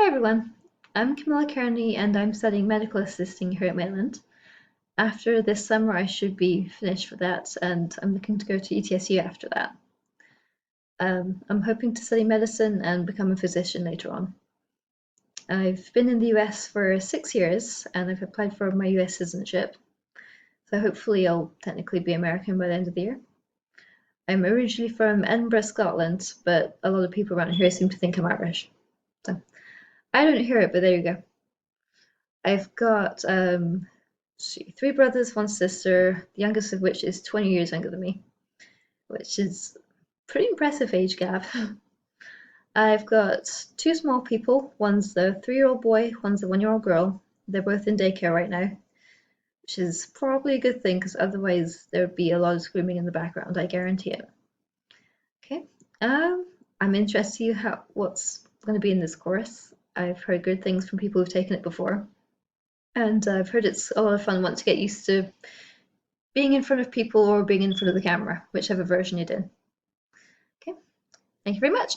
Hi everyone, I'm Camilla Kearney and I'm studying medical assisting here at Maitland. After this summer I should be finished with that and I'm looking to go to ETSU after that. I'm hoping to study medicine and become a physician later on. I've been in the US for 6 years and I've applied for my US citizenship, so hopefully I'll technically be American by the end of the year. I'm originally from Edinburgh, Scotland, but a lot of people around here seem to think I'm Irish. So I don't hear it, but there you go. I've got three brothers, one sister, the youngest of which is 20 years younger than me, which is pretty impressive age gap. I've got two small people. One's the 3-year-old boy, one's the 1-year-old girl. They're both in daycare right now, which is probably a good thing because otherwise there would be a lot of screaming in the background, I guarantee it. Okay, I'm interested to see what's going to be in this course. I've heard good things from people who've taken it before, and I've heard it's a lot of fun once you get used to being in front of people or being in front of the camera, whichever version you did. Okay, thank you very much.